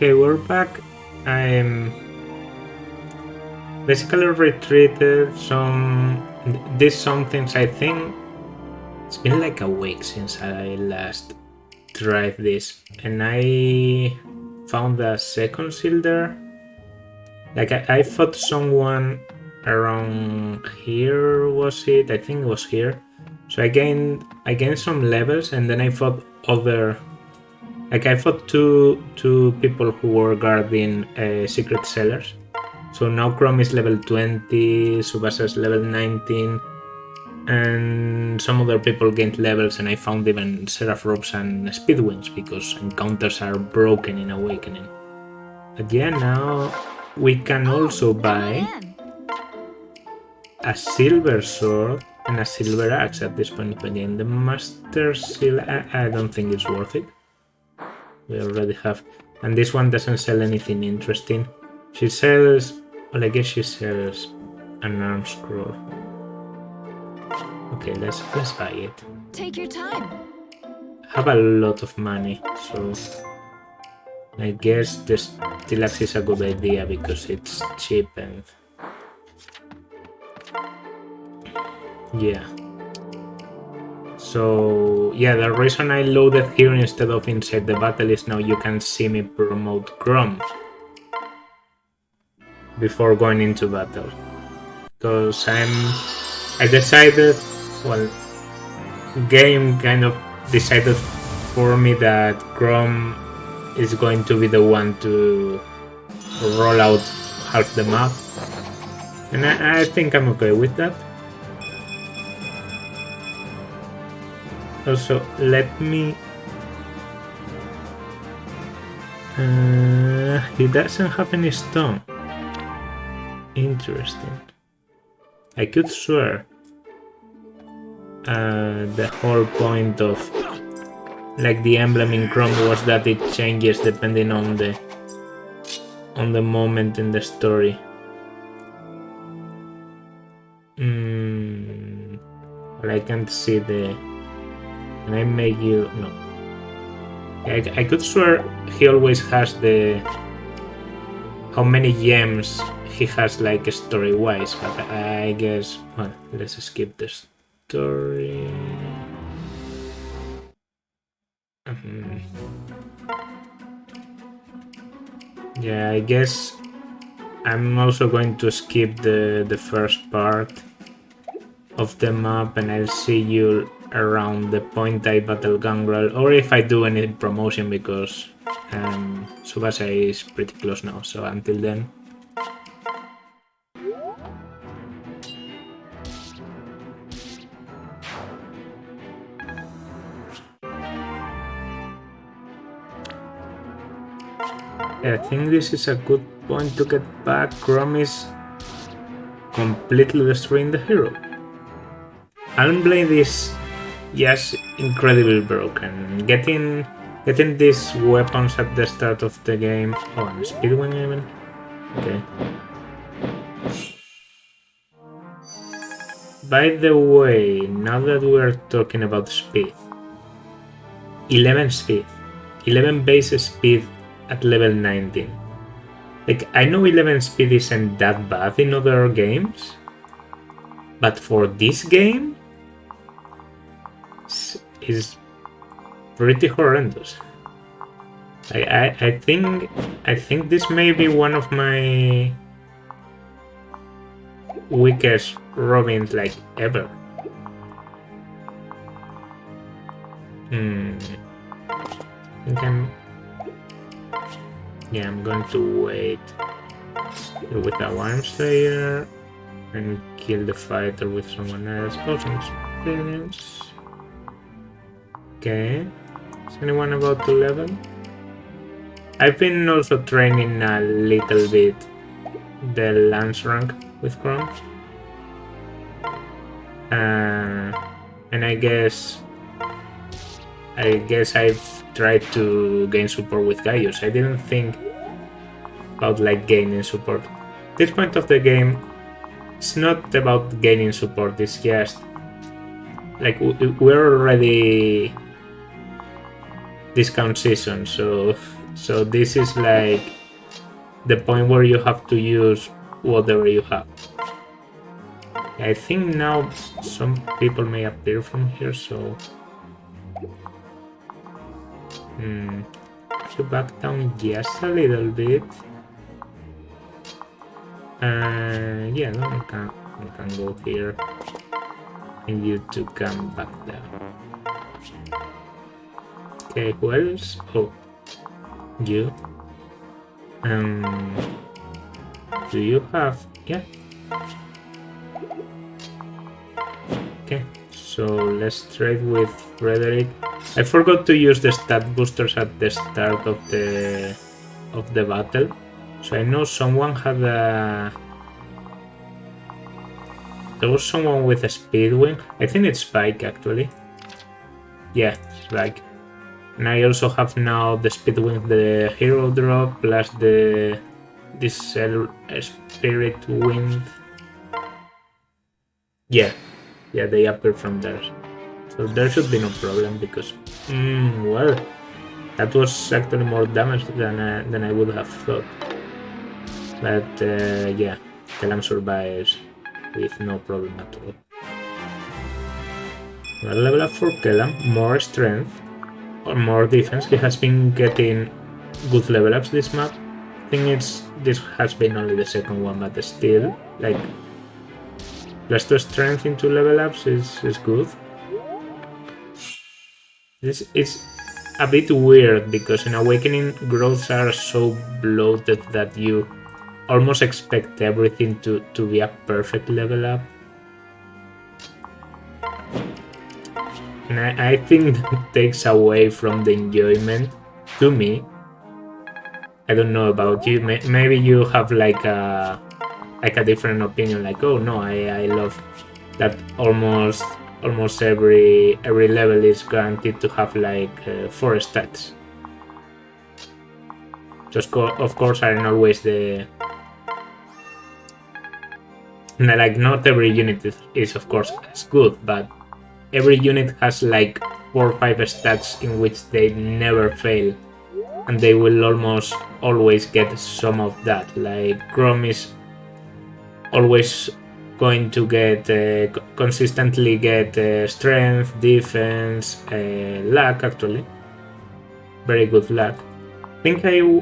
Okay, we're back. I'm basically retreated did some things. I think it's been like a week since I last tried this, and I found a second seal there. Like I fought someone around here, was it? I think it was here. So I gained some levels, and then I fought other. Like I fought two people who were guarding secret cellars. So now Chrom is level 20, Subasa is level 19, and some other people gained levels, and I found even Seraph Robes and Speedwings because encounters are broken in Awakening. But yeah, now we can also buy a silver sword and a silver axe at this point of the game. The Master Seal, I don't think it's worth it. We already have. And this one doesn't sell anything interesting. She sells... Well, I guess she sells an arm scroll. Okay, let's buy it. Take your time. I have a lot of money, so I guess the Stilax is a good idea because it's cheap and yeah. So yeah, the reason I loaded here instead of inside the battle is now you can see me promote Chrom before going into battle, because I decided, well, game kind of decided for me that Chrom is going to be the one to roll out half the map, and I think I'm okay with that. Also, let me... he doesn't have any stone. Interesting. I could swear the whole point of like the emblem in Chrom was that it changes depending on the moment in the story. Well, I can't see the... Can I make you... No. I could swear he always has the... How many gems he has, like, story-wise, but I guess... Well, let's skip the story... Yeah, I guess I'm also going to skip the first part of the map, and I'll see you around the point I battle Gangrel, or if I do any promotion, because Subasa is pretty close now, so until then. Yeah, I think this is a good point to get back. Chrom is completely destroying the hero. Emblem is just incredibly broken. Getting these weapons at the start of the game. Oh, and Speedwing even. Okay. By the way, now that we're talking about speed, 11 speed, 11 base speed at level 19. Like, I know 11 speed isn't that bad in other games, but for this game, is pretty horrendous. I think this may be one of my weakest Robins like ever. I think I'm going to wait with a Worm Slayer and kill the fighter with someone else. Oh, some experience. Okay. Is anyone about to level? I've been also training a little bit the Lance rank with Chrom. And I guess I've tried to gain support with Gaius. I didn't think about like gaining support. This point of the game, it's not about gaining support, it's just like we're already discount season, so So this is like the point where you have to use whatever you have. I think now some people may appear from here, so to back down just a little bit. Yeah, no, we can go here, and you two come back down. Okay, who else? Oh, you. Do you have? Yeah. Okay, so let's trade with Frederick. I forgot to use the stat boosters at the start of the battle, so I know someone had a. There was someone with a speed wing. I think it's Spike actually. Yeah, Spike. And I also have now the speed wing, the hero drop plus this spirit wind. Yeah, they appear from there. So there should be no problem because, well, that was actually more damage than I would have thought. But yeah, Kellam survives with no problem at all. Well, level up for Kellam, more strength or more defense. He has been getting good level ups this map. I think this has been only the second one, but still, like, plus 2 strength into level ups is good. This is a bit weird because in Awakening, growths are so bloated that you almost expect everything to be a perfect level up. And I think that takes away from the enjoyment to me. I don't know about you. Maybe you have like a different opinion. Like, oh no, I love that almost every level is guaranteed to have like 4 stats. Just of course aren't always the. Like not every unit is of course as good, but every unit has like 4 or 5 stats in which they never fail, and they will almost always get some of that. Like Chrom is always going to get consistently get strength, defense, luck. Actually, very good luck. I think I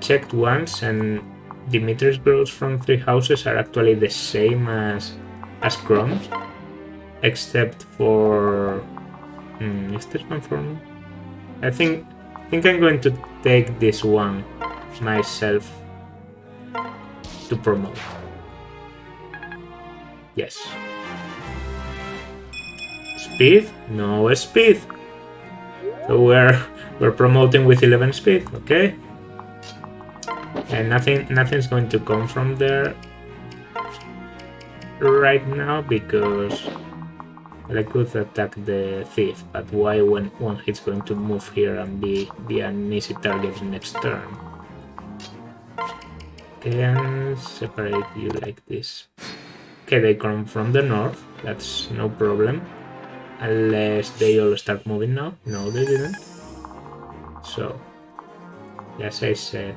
checked once, and Dimitri's growths from 3 houses are actually the same as Chrom. Except for is this one for me? I think I'm going to take this one myself to promote. Yes. Speed? No speed. So we're promoting with 11 speed, okay? And nothing's going to come from there right now because I could attack the thief, but why when he's going to move here and be an easy target next turn? Okay, and separate you like this. Okay, they come from the north, that's no problem. Unless they all start moving now. No, they didn't. So, as I said,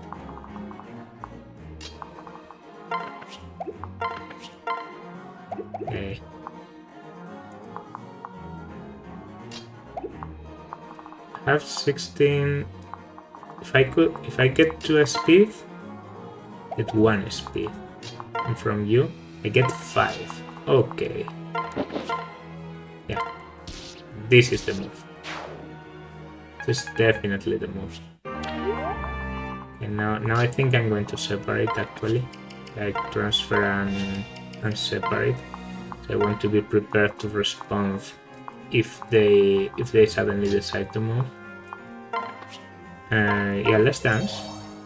okay. I have 16. If I get to a speed, get 1 speed. And from you, I get 5. Okay. Yeah. This is the move. This is definitely the move. And now I think I'm going to separate actually. Like transfer and separate. So I want to be prepared to respond if they suddenly decide to move. Yeah, let's dance.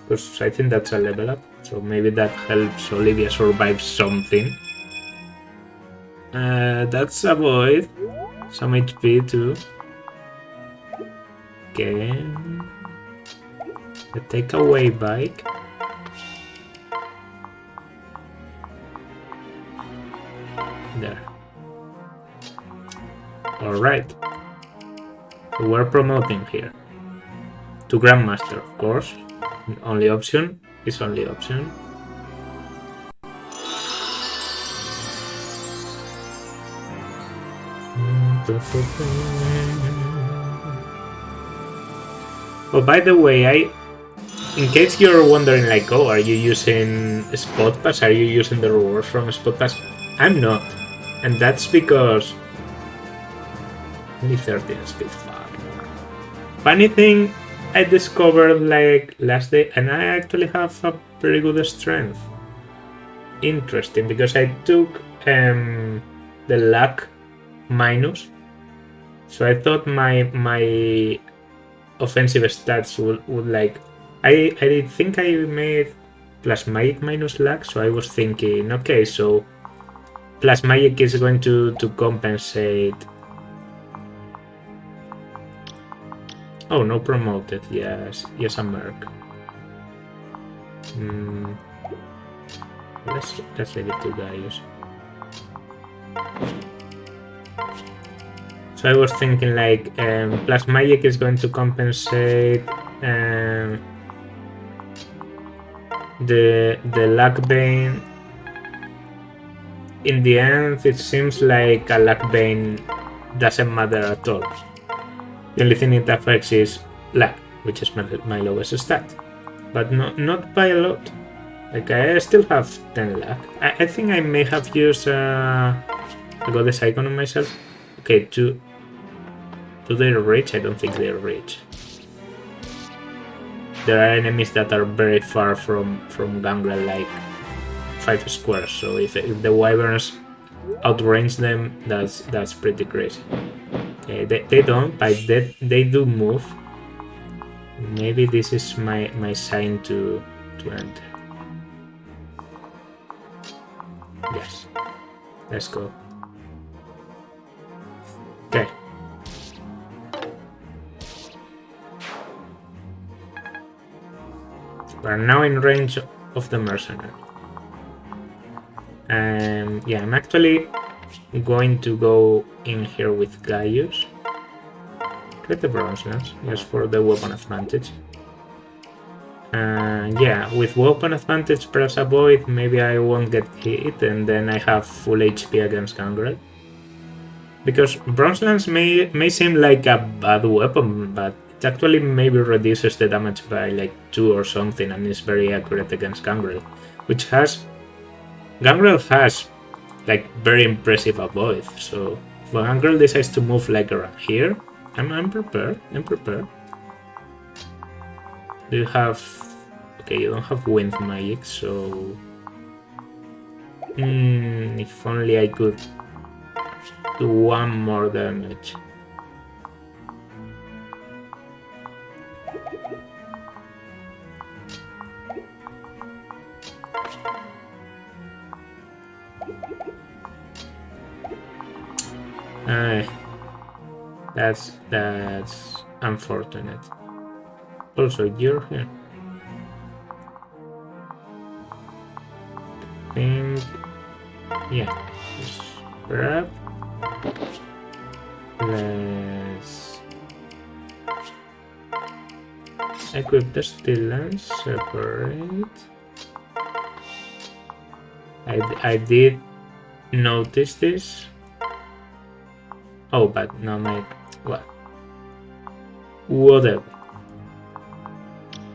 Because I think that's a level up. So maybe that helps Olivia survive something. That's a void. Some HP too. Okay. The takeaway bike. There. Alright. So we're promoting here. To Grandmaster, of course. Only option is only option. Oh, by the way, in case you're wondering, like, oh, are you using spotpass? Are you using the rewards from spotpass? I'm not, and that's because only 13 speed far. Funny thing, I discovered like last day, and I actually have a pretty good strength. Interesting, because I took the luck minus, so I thought my offensive stats would like. I think I made plus magic minus luck, so I was thinking, okay, so plus magic is going to compensate. Oh, no promoted. Yes, a merc. Let's leave it to Gaius. So I was thinking like plus magic is going to compensate the luck bane. In the end, it seems like a luck bane doesn't matter at all. The only thing it affects is luck, which is my lowest stat, but not by a lot. Like I still have 10 luck. I think I may have used a goddess icon on myself. Okay, do they reach? I don't think they reach. There are enemies that are very far from Gangrel, like 5 squares. So if the wyverns outrange them, that's pretty crazy. Okay, they don't, but they do move. Maybe this is my sign to enter. Yes, let's go. Okay. We're now in range of the mercenary. Yeah, I'm actually going to go in here with Gaius. Get the bronze lance, just for the weapon advantage. Yeah, with weapon advantage plus avoid, maybe I won't get hit, and then I have full HP against Gangrel. Because bronze lance may seem like a bad weapon, but it actually maybe reduces the damage by like 2 or something, and is very accurate against Gangrel, which has Gangrel has like very impressive avoid. So if Gangrel decides to move like around here, I'm prepared. I'm prepared. Do you have? Okay, you don't have wind magic, so if only I could do 1 more damage. That's unfortunate. Also, you're here. Yeah, just grab. Let's equip the steel lance, separate. I did notice this. Oh, but no, what? Whatever.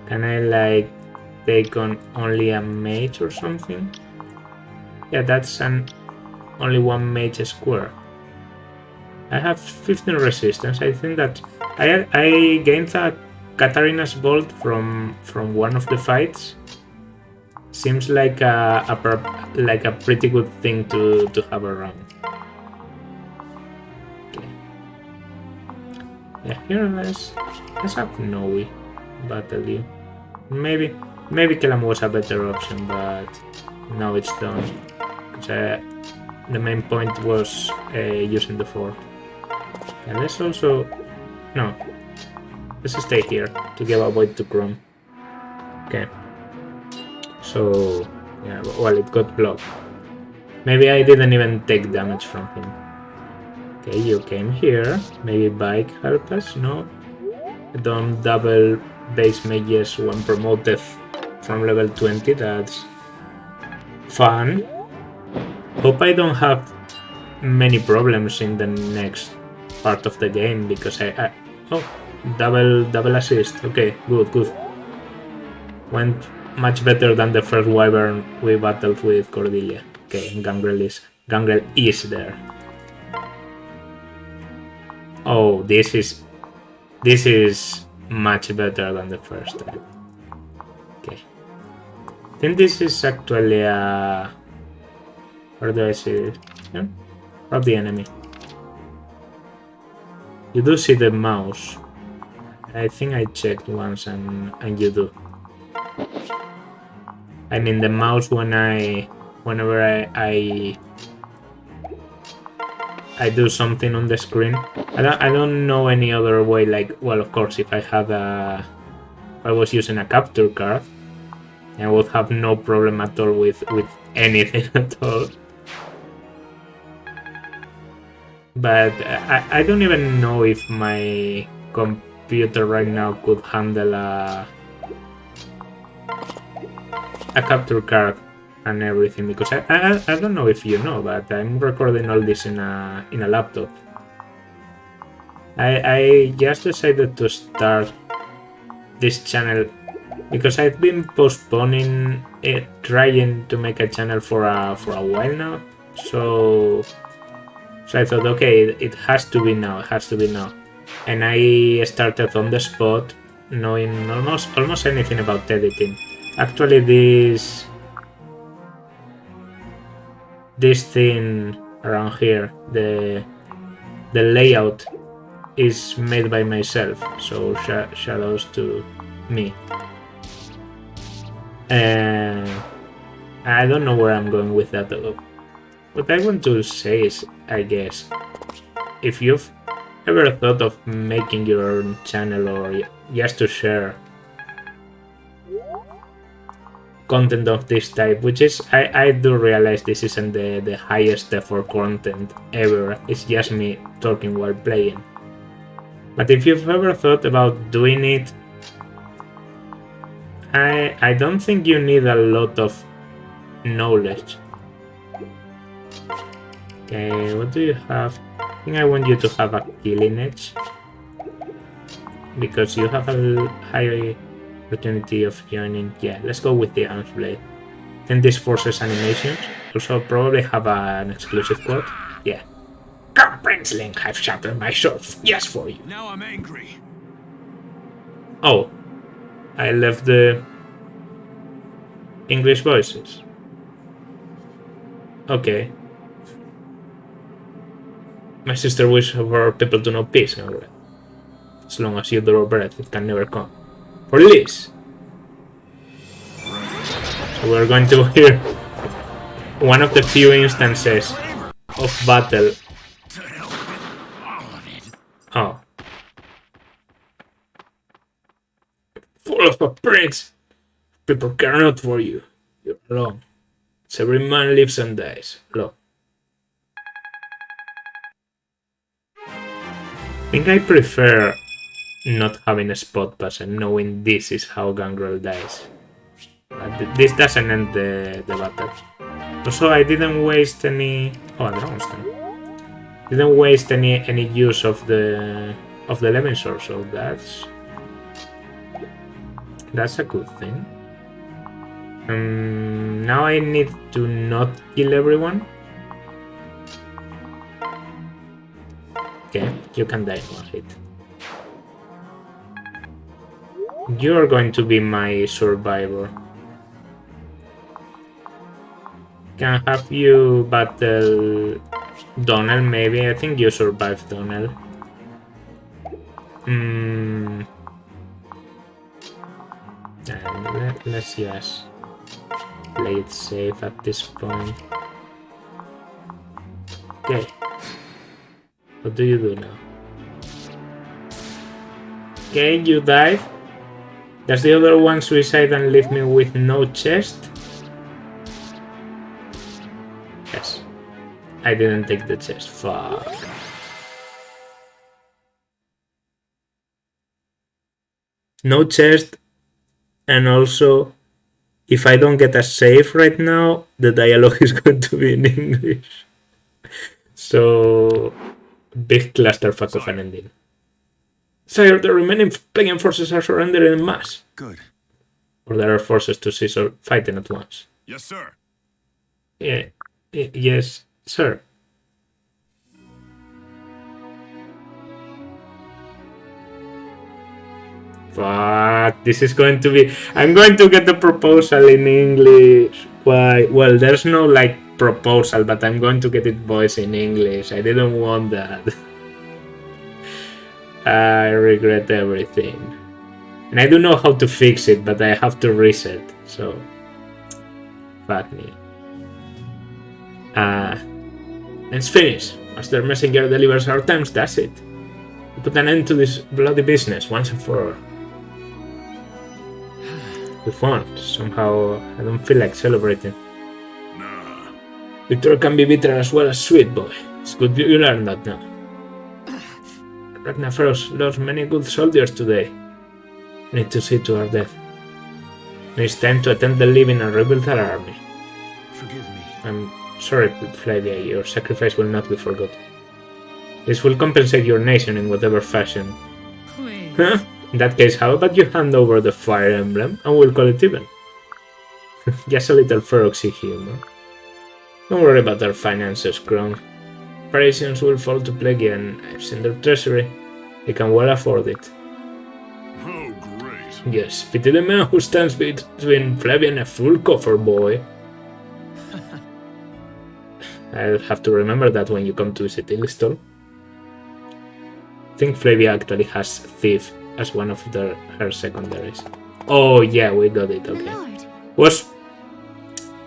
Can I like take on only a mage or something? Yeah, that's only 1 mage square. I have 15 resistance. I think that I gained a Katarina's Bolt from one of the fights. Seems like a pretty good thing to have around. Okay. Yeah, here let's have Noe battle you. Maybe Kellam was a better option, but now it's done. The main point was using the fort. And let's also let's stay here to give a void to Chrom. Okay. So yeah, well, it got blocked. Maybe I didn't even take damage from him. Okay, you came here. Maybe bike help us? No. Don't double base mages when promoted from level 20. That's fun. Hope I don't have many problems in the next part of the game because I oh, double assist. Okay, good. Went much better than the first wyvern we battled with Cordelia. Okay, Gangrel is there. Oh, this is much better than the first time. Okay. I think this is actually a... Where do I see it? Yeah? Of the enemy. You do see the mouse. I think I checked once and you do. I mean the mouse whenever I do something on the screen. I don't know any other way, like, well, of course, if I was using a capture card, I would have no problem at all with anything at all. But I don't even know if my computer right now could handle a capture card and everything, because I don't know if you know, but I'm recording all this in a laptop. I just decided to start this channel because I've been postponing it, trying to make a channel for a while now. So I thought, okay, it has to be now. And I started on the spot, knowing almost anything about editing. Actually, this thing around here, the layout is made by myself, so shadows to me. I don't know where I'm going with that though. What I want to say is, I guess, if you've ever thought of making your own channel or just to share content of this type, which is, I do realize this isn't the highest effort content ever, it's just me talking while playing. But if you've ever thought about doing it, I don't think you need a lot of knowledge. Okay, what do you have? I think I want you to have a killing edge, because you have a high opportunity of joining. Yeah, let's go with the arms blade. Then this forces animations. Also probably have an exclusive quote. Yeah. Come, Princeling, I've sharpened my sword just for you. Now I'm angry. Oh, I left the English voices. Okay. My sister wishes for people to know peace, Gangrel. As long as you draw breath, it can never come. For Liz! So we're going to hear one of the few instances of battle. Oh. Full of a prince! People care not for you. You're alone. So every man lives and dies. Alone. I think I prefer not having a spot pass and knowing this is how Gangrel dies. But this doesn't end the battle. Also, I didn't waste any... Oh, a Dragonstone. Didn't waste any use of the Lemon Sword, so that's a good thing. Now I need to not kill everyone. Okay, you can die in one hit. You're going to be my survivor. Can have you battle Donnell, maybe? I think you survived Donnell. Let's just play it safe at this point. Okay. What do you do now? Okay, you died. Does the other one suicide and leave me with no chest? Yes. I didn't take the chest. Fuck. no chest, and also if I don't get a save right now, the dialogue is going to be in English. So, big clusterfuck of an ending. Sire, the remaining pagan forces are surrendering en masse. Good. Order our forces to cease fighting at once. Yes, sir. Yeah, yes, sir. Fuck, this is going to be... I'm going to get the proposal in English. Why? Well, there's no, like, proposal, but I'm going to get it voiced in English. I didn't want that. I regret everything. And I don't know how to fix it, but I have to reset, so... Fuck me. It's finished. Master Messenger delivers our terms, that's it. We put an end to this bloody business once and for all. We won. Somehow, I don't feel like celebrating. Nah. Victor can be bitter as well as sweet, boy. It's good you learn that now. Ragnaros lost many good soldiers today. We need to see to our death. And it's time to attend the living and rebuild our army. Forgive me. I'm sorry, Flavia, your sacrifice will not be forgotten. This will compensate your nation in whatever fashion. Please. Huh? In that case, how about you hand over the fire emblem and we'll call it even? Just a little feroxy humor. Don't worry about our finances, Chrom. Parisians will fall to plague and I've seen their treasury. They can well afford it. Oh, great. Yes, pity the man who stands between Flavia and a full coffer, boy. I'll have to remember that when you come to visit Illistor. I think Flavia actually has Thief as one of her secondaries. Oh yeah, we got it, okay.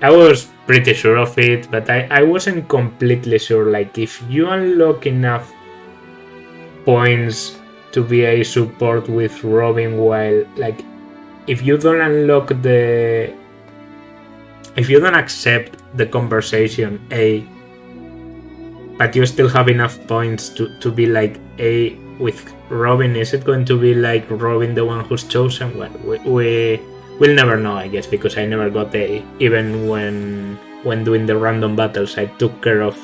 I was pretty sure of it, but I wasn't completely sure. Like, if you unlock enough points to be a support with Robin, while, like, if you don't unlock the... If you don't accept the conversation A, but you still have enough points to be like A with Robin, is it going to be like Robin the one who's chosen? Well, we'll never know, I guess, because I never got A. Even when doing the random battles, I took care of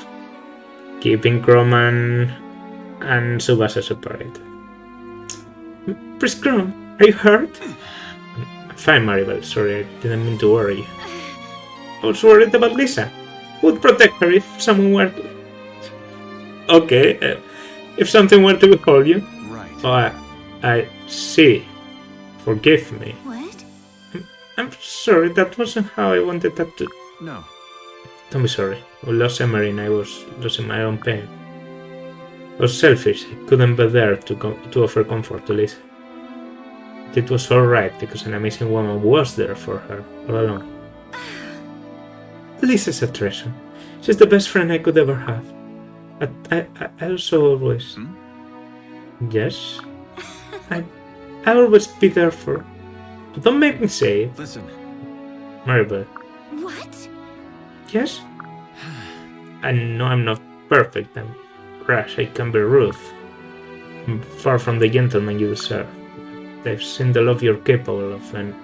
keeping Chrom and Subasa separate. Priest Chrom, are you hurt? I'm fine, Maribel. Sorry, I didn't mean to worry you. I was worried about Lisa. Who would protect her if someone were to... Okay, if something were to befall you. Right. Oh, I see. Forgive me. What? I'm sorry, that wasn't how I wanted that to... No. Don't be sorry. We lost Emery and I was losing my own pain. I was selfish. I couldn't be there to offer comfort to Lisa. But it was alright because an amazing woman was there for her all along. Lisa's a treasure. She's the best friend I could ever have. But I also always... Hmm? Yes? I'll always be there for... Don't make me say it. Listen. Maribel. What? Yes? I know I'm not perfect. I'm rash. I can be rude. I'm far from the gentleman you deserve. But I've seen the love you're capable of, and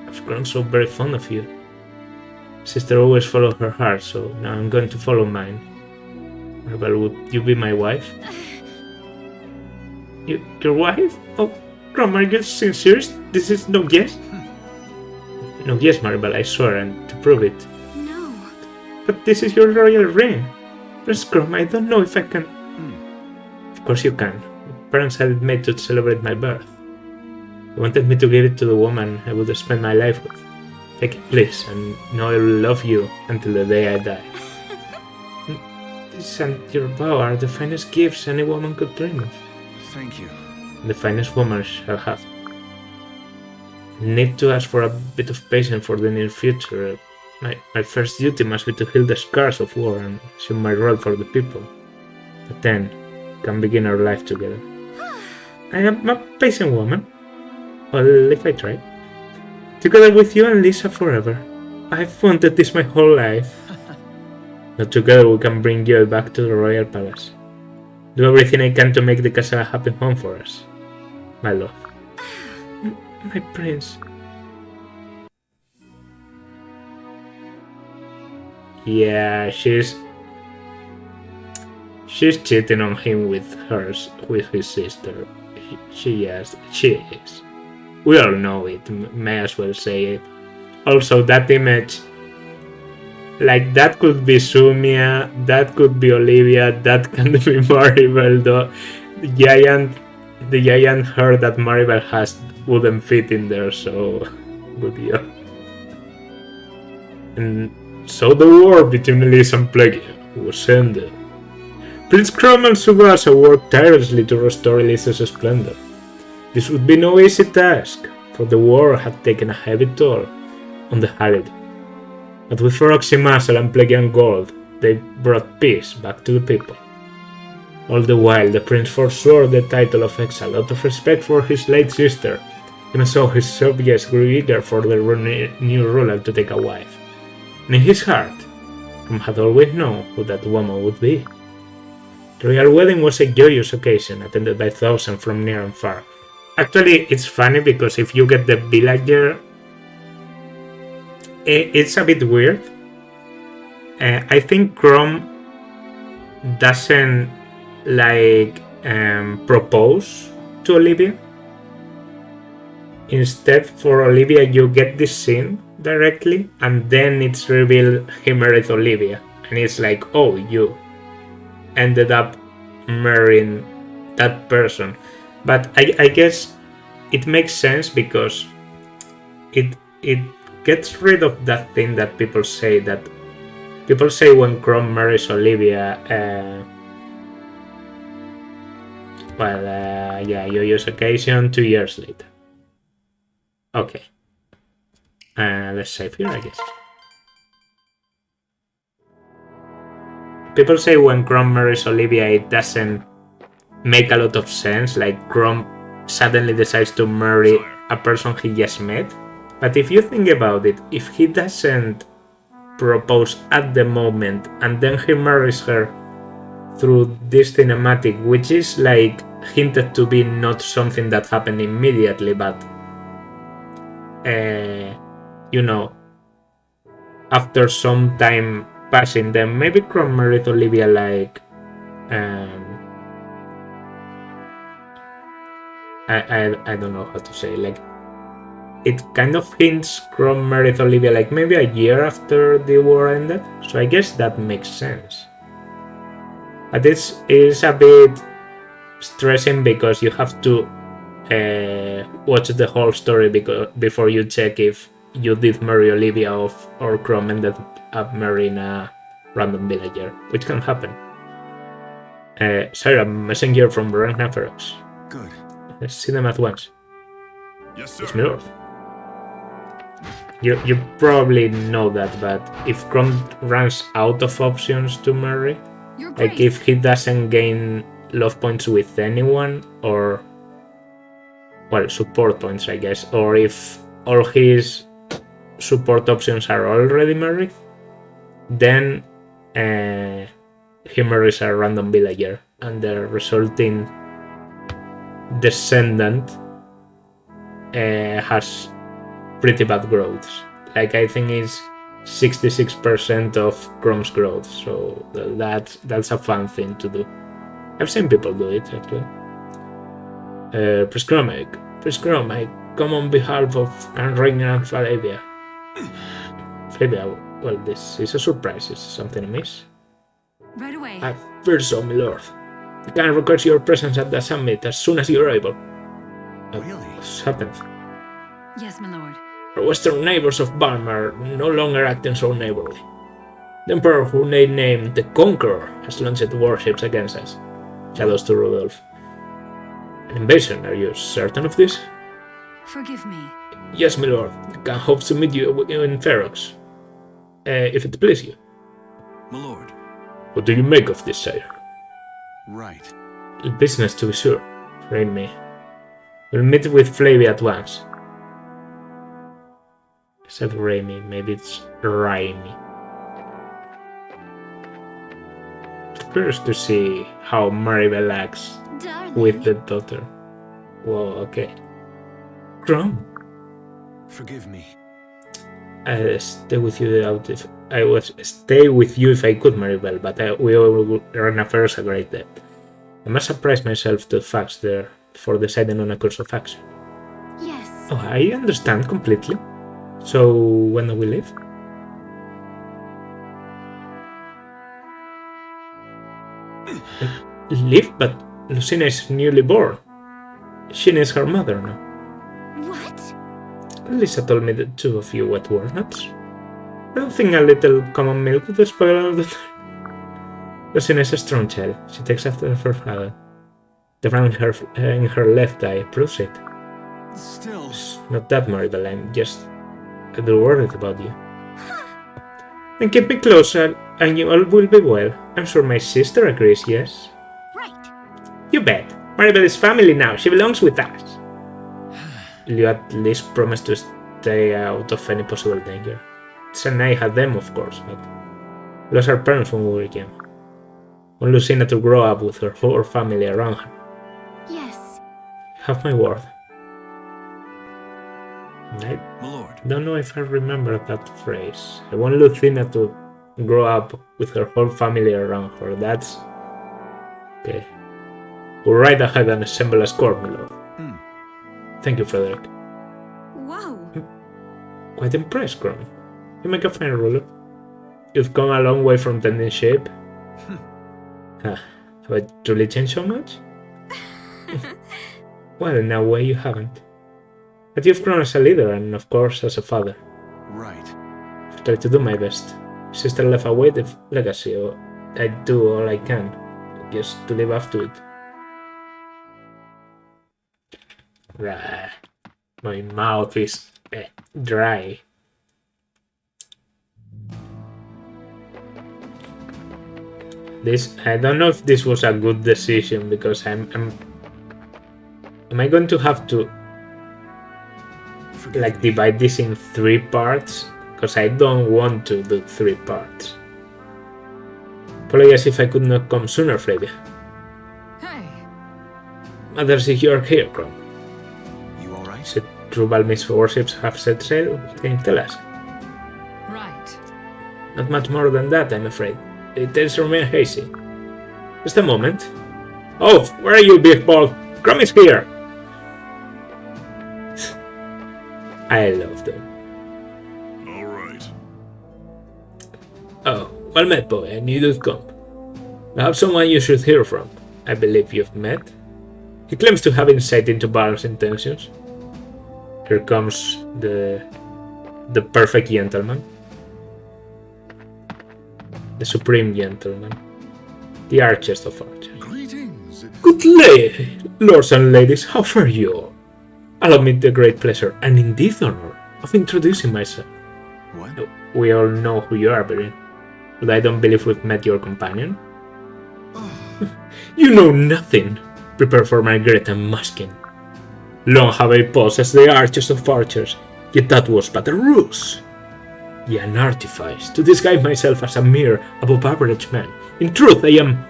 I've grown so very fond of you. Sister always followed her heart, so now I'm going to follow mine. Maribel, would you be my wife? Your wife? Oh, Chrom, are you sincere? This is no yes? No yes, Maribel, I swear, and to prove it. No. But this is your royal ring. Prince Chrom, I don't know if I can... Of course you can. My parents had it made to celebrate my birth. They wanted me to give it to the woman I would spend my life with. Take it, please, and know I will love you until the day I die. This and your vow are the finest gifts any woman could dream of. Thank you. The finest woman shall have. I need to ask for a bit of patience for the near future. My first duty must be to heal the scars of war and assume my role for the people. But then, we can begin our life together. I am a patient woman. Well, if I try. Together with you and Lisa forever. I've wanted this my whole life. Now together we can bring joy back to the royal palace. Do everything I can to make the castle a happy home for us. My love. My prince. Yeah, she's cheating on him with his sister. She is. We all know it. May as well say it. Also, that image, like that could be Sumia, that could be Olivia, that can be Maribel. The giant hair that Maribel has wouldn't fit in there. So, good yeah. And so the war between Elise and Plague was ended. Prince Chrom and Subasa worked tirelessly to restore Elise's splendor. This would be no easy task, for the war had taken a heavy toll on the Halid. But with Feroxy Muscle and Plagian Gold, they brought peace back to the people. All the while, the prince forswore the title of exile out of respect for his late sister, even so his subjects grew eager for the new ruler to take a wife. And in his heart, Chrom had always known who that woman would be. The royal wedding was a joyous occasion, attended by thousands from near and far. Actually, it's funny because if you get the villager, it's a bit weird. I think Chrom doesn't propose to Olivia. Instead, for Olivia, you get this scene directly, and then it's revealed he married Olivia, and it's like, oh, you ended up marrying that person. But I guess it makes sense because it gets rid of that thing that people say when Chrom marries Olivia. Joyous occasion 2 years later. Okay. Let's save here, I guess. People say when Chrom marries Olivia, it doesn't make a lot of sense. Like Chrom suddenly decides to marry a person he just met. But if you think about it, if he doesn't propose at the moment and then he marries her through this cinematic, which is like hinted to be not something that happened immediately, but after some time passing, then maybe Chrom married Olivia I don't know how to say, like it kind of hints Chrom married Olivia like maybe a year after the war ended, so I guess that makes sense. But it's a bit stressing because you have to watch the whole story before you check if you did marry Olivia or Chrom ended up marrying a random villager, which can happen. Sarah, messenger from Ragnarok. Good. Let's see them at once. Yes, sir. It's my lord. You probably know that, but if Chrom runs out of options to marry, like if he doesn't gain love points with anyone, or support points, I guess, or if all his support options are already married, then he marries a random villager, and the resulting descendant has pretty bad growths. Like I think it's 66% of Chrom's growth, so that's a fun thing to do. I've seen people do it actually. Prince Chrom, I come on behalf of Gangrel and Flavia. Flavia, well, this is a surprise. Is something amiss? Right away. I fear so, my lord. The Khan requires your presence at the summit as soon as you're able. Really? What's happened? Yes, my lord. Our western neighbors of Balm are no longer acting so neighborly. The Emperor, who they named the Conqueror, has launched warships against us. Shadows to Rudolph. An invasion, are you certain of this? Forgive me. Yes, my lord. The Khan hopes to meet you in Ferox. If it please you. My lord. What do you make of this, sire? Right. Business to be sure. Read me. We'll meet with Flavia at once. I said Raimi, maybe it's Raimi. Curious to see how Maribel acts Darling. with the daughter. Whoa, okay. Chrom, Forgive me. Stay with you out if I was stay with you if I could, Maribel, but we all run affairs a great depth. I must surprise myself to facts there for deciding on a course of action. Yes. Oh, I understand completely. So when do we leave? Leave? But Lucina is newly born. She needs her mother now. What? Lisa told me the two of you what were nuts. I don't think a little common milk would spoil all the time. Lucina is a strong child. She takes after her father. The frown in her left eye proves it. Still. Not that, Maribel. I'm just a little worried about you. Then keep me close and you all will be well. I'm sure my sister agrees, yes? Right. You bet. Maribel is family now. She belongs with us. You at least promise to stay out of any possible danger. It's I had them, of course, but we lost our parents when we were young. Want Lucina to grow up with her whole family around her. Yes. Have my word. I My lord. don't know if I remember that phrase. I want Lucina to grow up with her whole family around her. That's... okay. We'll ride ahead and assemble a squad, my lord. Thank you, Frederick. Whoa. Quite impressed, Chrom. You make a fine ruler. You've come a long way from tending sheep. Have I truly changed so much? Well, in a way you haven't. But you've grown as a leader and, of course, as a father. Right. I've tried to do my best. Sister left a weighted legacy, or I do all I can, just to live up to it. Right. My mouth is dry. This, I don't know if this was a good decision because am I going to have to Forgive like me. divide this in 3 parts? Because I don't want to do 3 parts. Apologize if I could not come sooner, Freddy. Hey. Matters if you are here, Chrom. You alright? Said true Balmy's warships have set sail? What can you tell us? Right. Not much more than that, I'm afraid. Details remain hazy. Just a moment. Oh, where are you, big ball? Chrom is here! I love them. Alright. Oh, well met, boy. I knew you'd come. I have someone you should hear from. I believe you've met. He claims to have insight into Baron's intentions. Here comes the perfect gentleman. The supreme gentleman. The archest of archers. Greetings. Good day, lords and ladies, how fare you all? Allow me the great pleasure, and indeed honor, of introducing myself. What? We all know who you are, Baron, but I don't believe we've met your companion. You know nothing. Prepare for my great unmasking. Long have I posed as the archest of archers, yet that was but a ruse. An artifice to disguise myself as a mere above-average man. In truth, I am...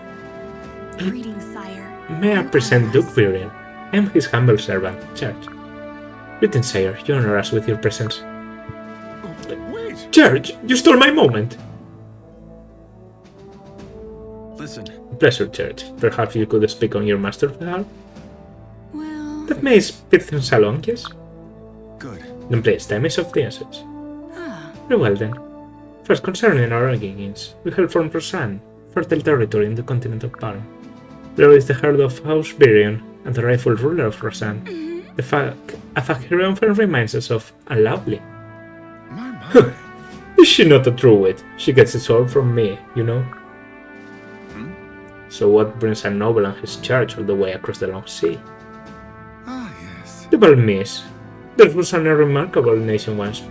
Greetings, sire. May I present Duke Virion? I am his humble servant, Church. Greetings, sire. You honor us with your presence. Wait. Church, you stole my moment. Listen. Pleasure, Church. Perhaps you could speak on your master's behalf? Well. That may speak things along, yes? Good. Then please, time is of the essence. Ah. Very well then. First, concerning our beginnings, we hail from Rosanne, fertile territory in the continent of Baron. There is the heart of House Virion and the rightful ruler of Rosanne. A fact he often reminds us of, and loudly. My. Is she not a true wit? She gets it all from me, you know? So what brings a noble and his charge all the way across the long sea? Ah, yes. The Balmys. That was a remarkable nation once.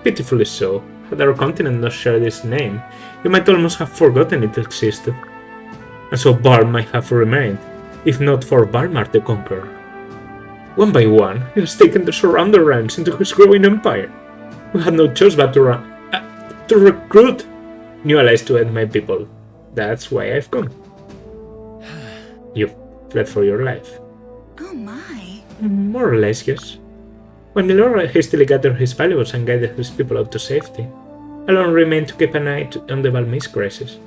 Pitifully so. Had our continent not shared its name, you might almost have forgotten it existed. And so Bar might have remained, if not for Balmar the Conqueror. One by one, he has taken the surrounding realms into his growing empire. We had no choice but to recruit new allies to aid my people. That's why I've come. You've fled for your life. Oh my. More or less, yes. When the Lord hastily gathered his valuables and guided his people out to safety, alone remained to keep an eye on the Balmy's crisis.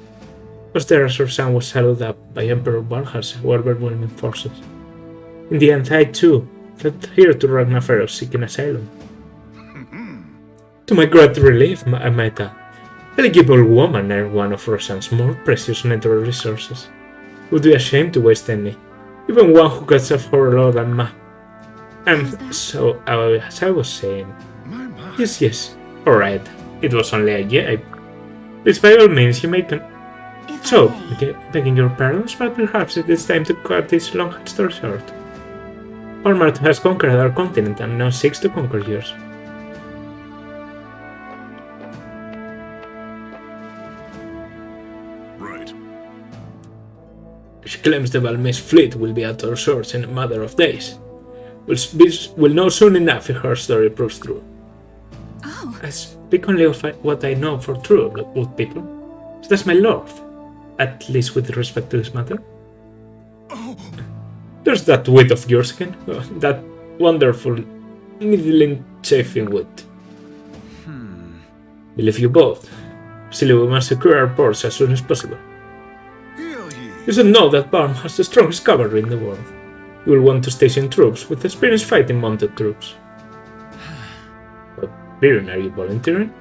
Was there as her son was swallowed up by Emperor Valhar's overwhelming forces. In the end, I too fled here to Ragnarok seeking asylum. To my great relief, I met a eligible woman and one of Rosan's more precious natural resources. It would be a shame to waste any, even one who gets off her lord and ma. And so, as I was saying, yes, alright, it was only a jibe. Please, by all means, you may So, begging your pardons, but perhaps it is time to cut this long story short. Paralogue has conquered our continent and now seeks to conquer yours. Right. She claims the Balmy's fleet will be at our shores in a matter of days. We'll know soon enough if her story proves true. Oh. I speak only of what I know for true, good people. That's my lord, at least with respect to this matter. Oh. There's that wit of yours again, that wonderful, middling chafing wit. Believe you both. Still, we must secure our ports as soon as possible. Heal ye. You should know that Balm has the strongest cavalry in the world. You will want to station troops with experienced fighting mounted troops. But Birion, are you volunteering?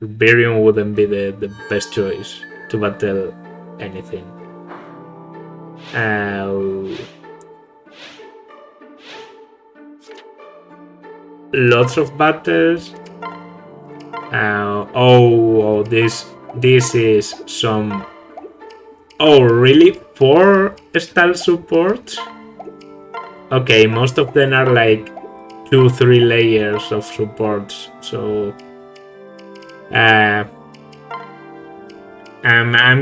Birion wouldn't be the best choice to battle anything. Lots of battles. This is some. Oh, really? 4 style supports? Okay, most of them are like 2-3 layers of supports. So, I'm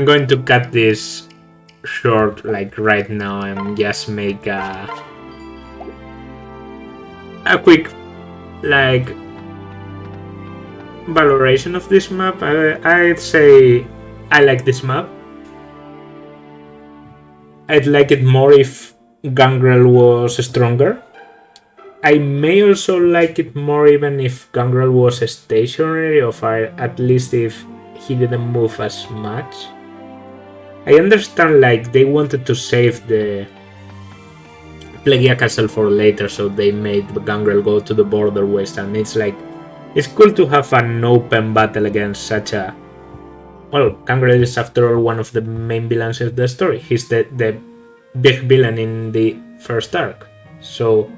going to cut this short, like right now, and just make a quick, like, valoration of this map. I'd say I like this map. I'd like it more if Gangrel was stronger. I may also like it more even if Gangrel was stationary, or at least if he didn't move as much. I understand, like, they wanted to save the Plegia Castle for later, so they made Gangrel go to the border west, and it's like, it's cool to have an open battle against such a... Well, Gangrel is after all one of the main villains of the story. He's the big villain in the first arc. So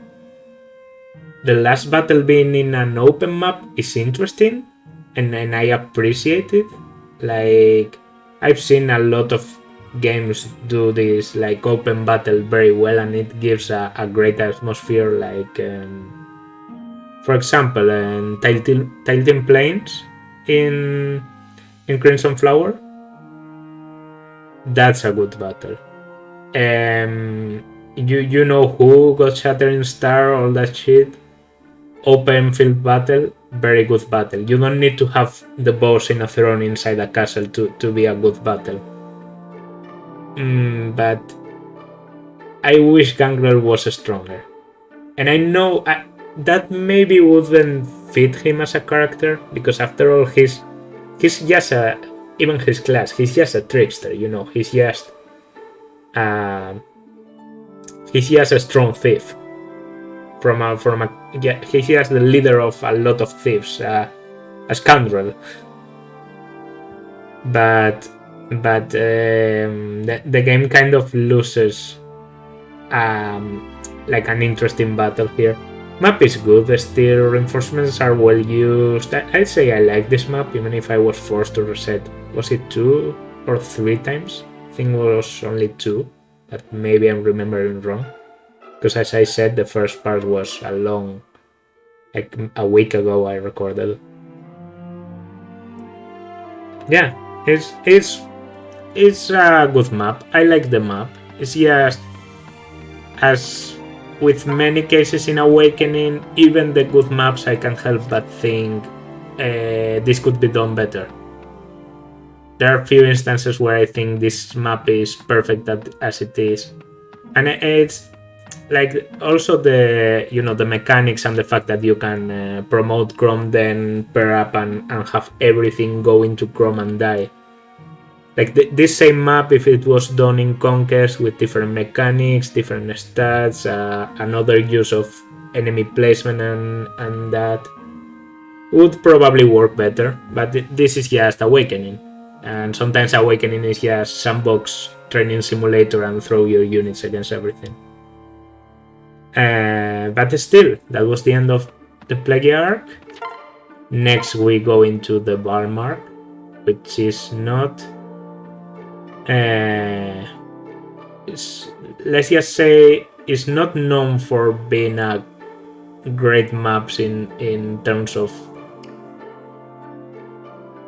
the last battle being in an open map is interesting, and I appreciate it. Like, I've seen a lot of games do this like open battle very well, and it gives a great atmosphere. Like, for example, in Tilting Plains in Crimson Flower, that's a good battle. You know who got Shattering Star, all that shit. Open field battle, very good battle. You don't need to have the boss in a throne inside a castle to be a good battle. But I wish Gangrel was stronger. And I know that maybe wouldn't fit him as a character, because after all, he's just even his class, he's just a trickster, you know, he's just a strong thief. He's just the leader of a lot of thieves, a scoundrel. But the game kind of loses like an interesting battle here. Map is good, the steel reinforcements are well used. I'd say I like this map, even if I was forced to reset. Was it 2 or 3 times? I think it was only 2, but maybe I'm remembering wrong. Because as I said, the first part was like a week ago I recorded. Yeah, it's a good map. I like the map. It's just, as with many cases in Awakening, even the good maps, I can't help but think this could be done better. There are a few instances where I think this map is perfect as it is, and like also the the mechanics and the fact that you can promote Chrom, then pair up and have everything go into Chrom and die. Like this same map, if it was done in Conquest with different mechanics, different stats, another use of enemy placement and that, would probably work better. But this is just Awakening, and sometimes Awakening is just sandbox training simulator and throw your units against everything. But still, that was the end of the Plague arc. Next we go into the Balmark, which is not... let's just say it's not known for being a great maps in terms of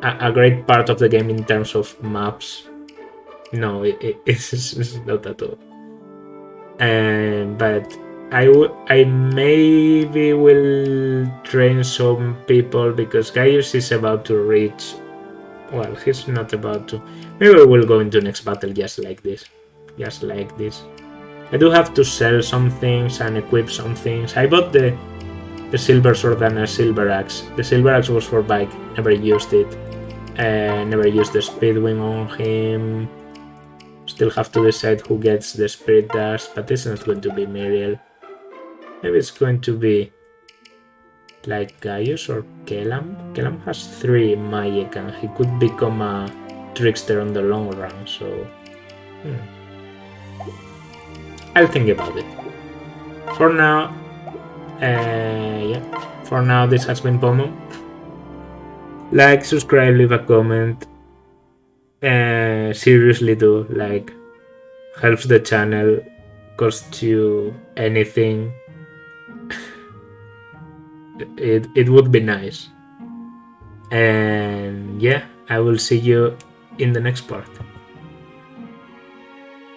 a great part of the game in terms of maps. No, it's not at all. But I maybe will train some people because Gaius is about to reach. Well, he's not about to. Maybe we'll go into next battle just like this. Just like this. I do have to sell some things and equip some things. I bought the silver sword and a silver axe. The silver axe was for bike. Never used it. Never used the speedwing on him. Still have to decide who gets the spirit dust, but it's not going to be Miriel. Maybe it's going to be like Gaius or Kellam. Kellam has 3 magic and he could become a trickster on the long run, so I'll think about it. For now, for now this has been Pomo. Like, subscribe, leave a comment. Seriously do, like, helps the channel, costs you anything. It would be nice. And yeah, I will see you in the next part.